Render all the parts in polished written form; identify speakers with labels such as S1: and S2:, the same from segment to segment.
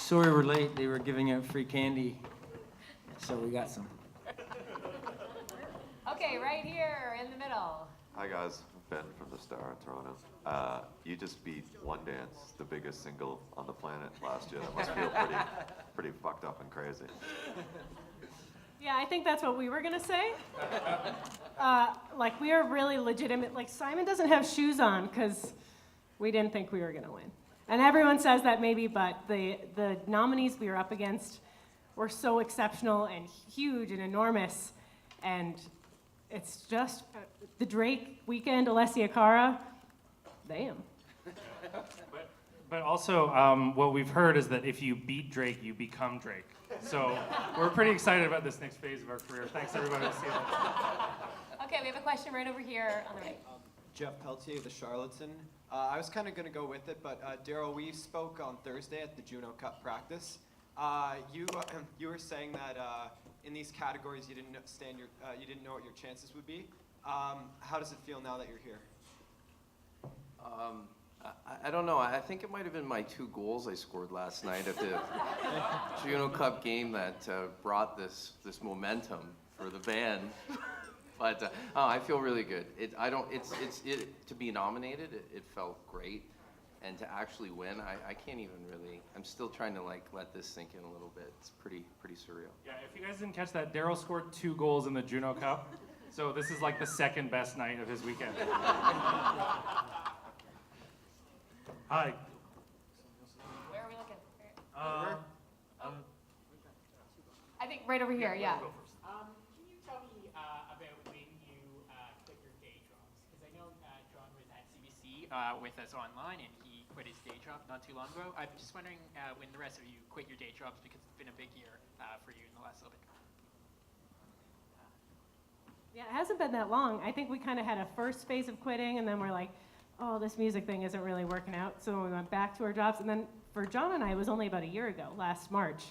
S1: Sorry we're late. They were giving out free candy, so we got some.
S2: Okay, right here in the middle.
S3: Hi guys, Ben from the Star in Toronto. You just beat One Dance, the biggest single on the planet last year. That must feel pretty fucked up and crazy.
S2: Yeah, I think that's what we were gonna say. Like we are really legitimate. Like Simon doesn't have shoes on because we didn't think we were gonna win. And everyone says that maybe, but the nominees we were up against were so exceptional and huge and enormous, and it's just the Drake weekend, Alessia Cara, damn.
S4: But also, what we've heard is that if you beat Drake, you become Drake. So we're pretty excited about this next phase of our career. Thanks, everybody. We'll see you later.
S2: Okay, we have a question right over here on the right.
S5: Jeff Peltier, the Charlatan. I was kind of going to go with it, but Daryl, we spoke on Thursday at the Juno Cup practice. You were saying that in these categories you didn't know what your chances would be. How does it feel now that you're here?
S6: I don't know. I think it might have been my 2 goals I scored last night at the Juno Cup game that brought this momentum for the band. But I feel really good. To be nominated, it felt great, and to actually win, I can't even really. I'm still trying to let this sink in a little bit. It's pretty surreal.
S4: Yeah, if you guys didn't catch that, Daryl scored 2 goals in the Juno Cup. So this is like the second best night of his weekend.
S7: Hi.
S2: Where are we looking? I think right over here, yeah.
S8: Can you tell me about when you quit your day jobs? Because I know John was at CBC with us online, and he quit his day job not too long ago. I'm just wondering when the rest of you quit your day jobs, because it's been a big year for you in the last little bit.
S2: Yeah, it hasn't been that long. I think we kind of had a first phase of quitting, and then we're like, oh, this music thing isn't really working out. So we went back to our jobs. And then for John and I, it was only about a year ago, last March.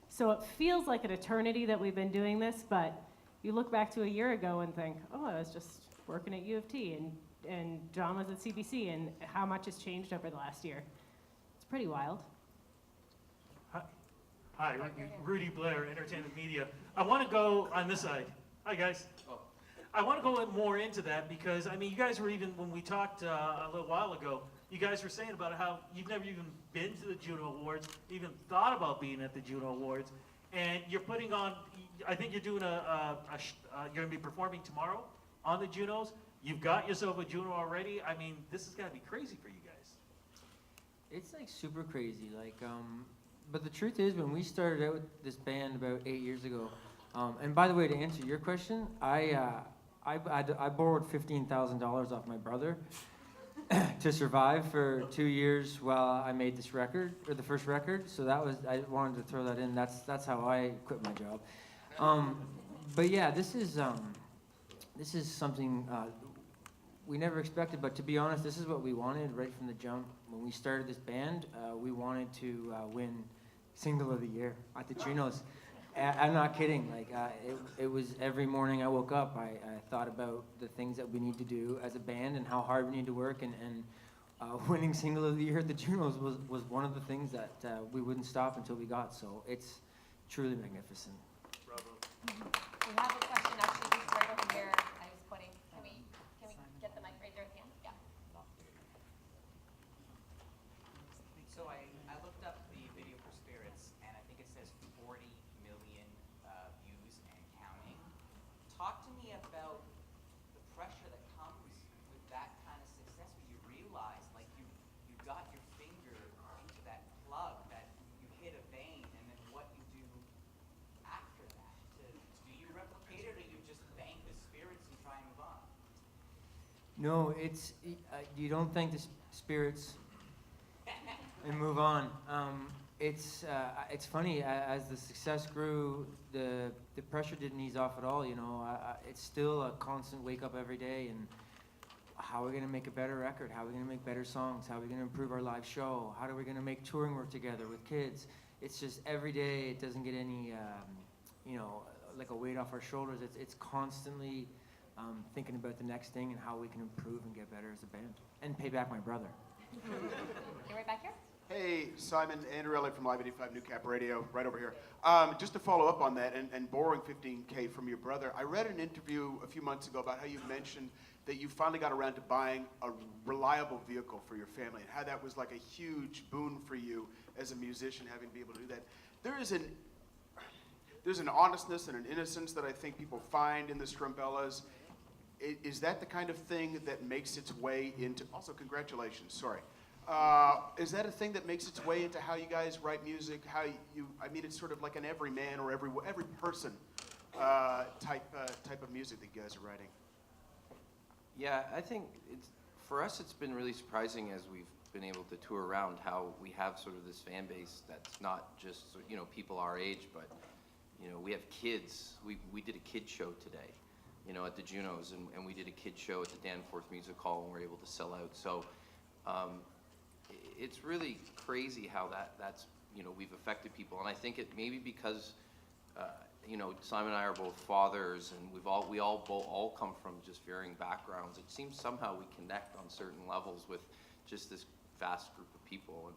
S2: So it feels like an eternity that we've been doing this, but you look back to a year ago and think, oh, I was just working at U of T, and John was at CBC, and how much has changed over the last year. It's pretty wild.
S7: Hi, Rudy Blair, Entertainment Media. I want to go on this side. Hi, guys. I want to go more into that because, I mean, you guys were even, when we talked a little while ago, you guys were saying about how you've never even been to the Juno Awards, even thought about being at the Juno Awards, and you're putting on, I think you're doing you're going to be performing tomorrow on the Junos. You've got yourself a Juno already. I mean, this has got to be crazy for you guys.
S1: It's like super crazy, but the truth is, when we started out with this band about 8 years ago, and by the way, to answer your question, I borrowed $15,000 off my brother to survive for 2 years while I made this record, or the first record. So I wanted to throw that in. That's how I quit my job. But yeah, this is something we never expected. But to be honest, this is what we wanted right from the jump. When we started this band, we wanted to win Single of the Year at the Junos. I'm not kidding. It was every morning I woke up, I thought about the things that we need to do as a band and how hard we need to work, and winning Single of the Year at the Junos was one of the things that we wouldn't stop until we got. So it's truly magnificent.
S7: Bravo.
S2: We have a question actually who's right over here. I was pointing. Can we get the mic right there at the end? Yeah.
S9: So I looked up the video for Spirits, and I think it says 40 million views and counting. Talk to me about the pressure that comes with that kind of success, when you realize you got your finger into that plug, that you hit a vein, and then what you do after that. Do you replicate it, or you just thank the Spirits and try and move on?
S1: No, you don't thank the spirits and move on. It's funny, as the success grew, the pressure didn't ease off at all. It's still a constant wake up every day, and how are we going to make a better record? How are we going to make better songs? How are we going to improve our live show? How are we going to make touring work together with kids? It's just every day. It doesn't get any, like a weight off our shoulders. It's constantly thinking about the next thing and how we can improve and get better as a band and pay back my brother.
S2: You're right back here.
S10: Hey, Simon Andrelli from Live 85 New Cap Radio, right over here. Just to follow up on that and borrowing $15K from your brother, I read an interview a few months ago about how you mentioned that you finally got around to buying a reliable vehicle for your family and how that was like a huge boon for you as a musician, having to be able to do that. There's an honestness and an innocence that I think people find in the Strumbellas. Is that the kind of thing that makes its way into, also congratulations, sorry. Is that a thing that makes its way into how you guys write music? I mean, it's sort of like an everyman or every person type of music that you guys are writing.
S6: Yeah, I think for us it's been really surprising as we've been able to tour around how we have sort of this fan base that's not just, you know, people our age, but, you know, we have kids. We did a kid show today, you know, at the Junos, and we did a kid show at the Danforth Music Hall, and we're able to sell out. So it's really crazy how that's, you know, we've affected people. And I think it maybe because, you know, Simon and I are both fathers, and we all come from just varying backgrounds. It seems somehow we connect on certain levels with just this vast group of people.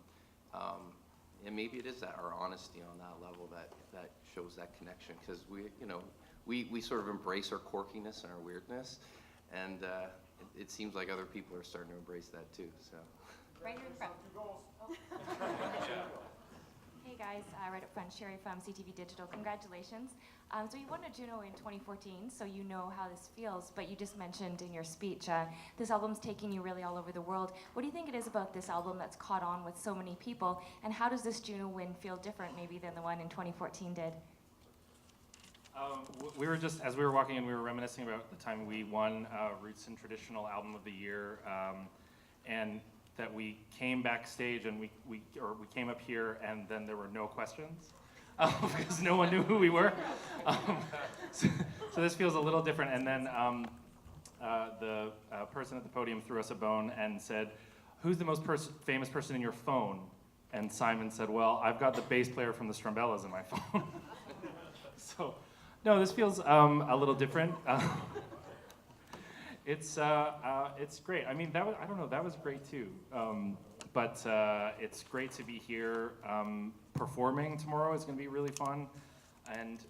S6: And maybe it is that our honesty on that level that shows that connection, because we sort of embrace our quirkiness and our weirdness, and it seems like other people are starting to embrace that too. So.
S11: Right here in front. Hey guys, right up front, Sherry from CTV Digital. Congratulations. So you won a Juno in 2014, so you know how this feels, but you just mentioned in your speech, this album's taking you really all over the world. What do you think it is about this album that's caught on with so many people, and how does this Juno win feel different maybe than the one in 2014 did?
S4: We were just, as we were walking in, we were reminiscing about the time we won Roots and Traditional Album of the Year, and that we came backstage and we came up here and then there were no questions because no one knew who we were. So this feels a little different. And then the person at the podium threw us a bone and said, "Who's the most famous person in your phone?" And Simon said, "Well, I've got the bass player from the Strumbellas in my phone." So, no, this feels a little different. It's great. I mean, I don't know, that was great too. But it's great to be here. Performing tomorrow is going to be really fun. And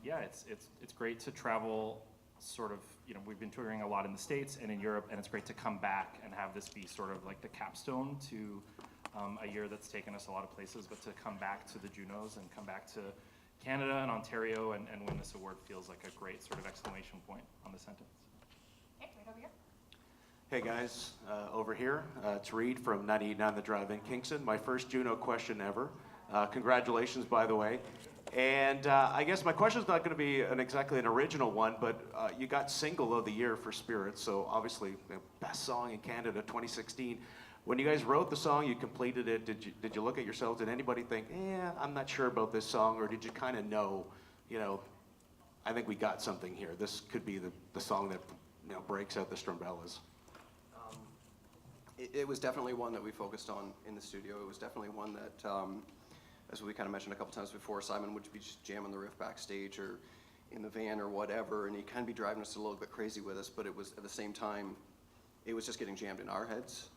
S4: yeah, it's great to travel sort of, you know, we've been touring a lot in the States and in Europe, and it's great to come back and have this be sort of like the capstone to a year that's taken us a lot of places, but to come back to the Junos and come back to Canada and Ontario and win this award feels like a great sort of exclamation point on the sentence.
S11: Okay, right over here.
S12: Hey guys, over here, it's Reed from 98.9 The Drive-In Kingston. My first Juno question ever. Congratulations, by the way. And I guess my question's not going to be exactly an original one, but you got Single of the Year for Spirits, so obviously the best song in Canada 2016. When you guys wrote the song, you completed it, did you look at yourselves, did anybody think, I'm not sure about this song, or did you kind of know, you know, I think we got something here. This could be the song that, you know, breaks out the Strumbellas.
S13: It was definitely one that we focused on in the studio. It was definitely one that, as we kind of mentioned a couple times before, Simon would be just jamming the riff backstage or in the van or whatever, and he'd kind of be driving us a little bit crazy with us, but it was, at the same time, it was just getting jammed in our heads,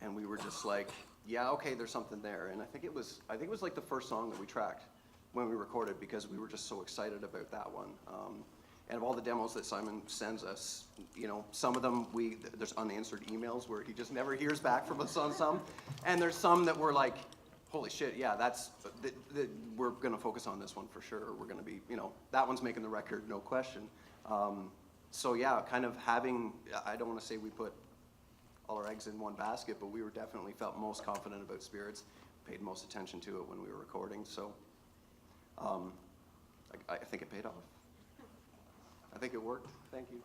S13: and we were just like, yeah, okay, there's something there. And I think it was like the first song that we tracked when we recorded, because we were just so excited about that one. And of all the demos that Simon sends us, you know, some of them there's unanswered emails where he just never hears back from us on some, and there's some that we're like, holy shit, yeah, we're gonna focus on this one for sure. We're gonna be, you know, that one's making the record, no question. So yeah, kind of having, I don't want to say we put all our eggs in one basket, but we were definitely felt most confident about Spirits, paid most attention to it when we were recording. So I think it paid off. I think it worked. Thank you.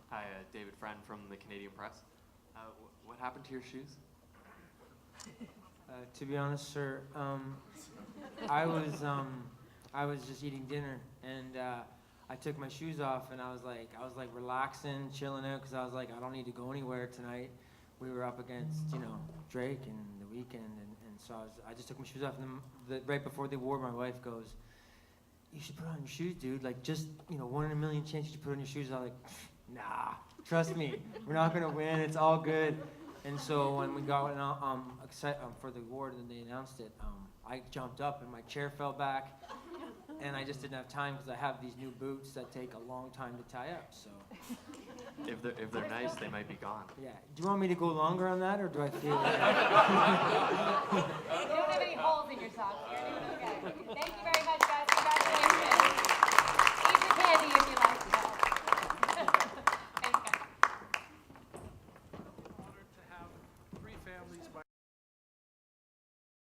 S14: Hi, David Friend from the Canadian Press. What happened to your shoes?
S1: To be honest, sir, I was just eating dinner, and I took my shoes off, and I was like relaxing, chilling out, because I was like, I don't need to go anywhere tonight. We were up against, you know, Drake and The Weeknd, and so I just took my shoes off, and then right before the award, my wife goes, "You should put on your shoes, dude. Like, just, you know, 1 in a million chance you should put on your shoes." I was like, nah, trust me, we're not gonna win. It's all good. And so when we got excited for the award and they announced it, I jumped up and my chair fell back, and I just didn't have time because I have these new boots that take a long time to tie up. So
S14: If they're nice, they might be gone.
S1: yeah, do you want me to go longer on that, or do I feel?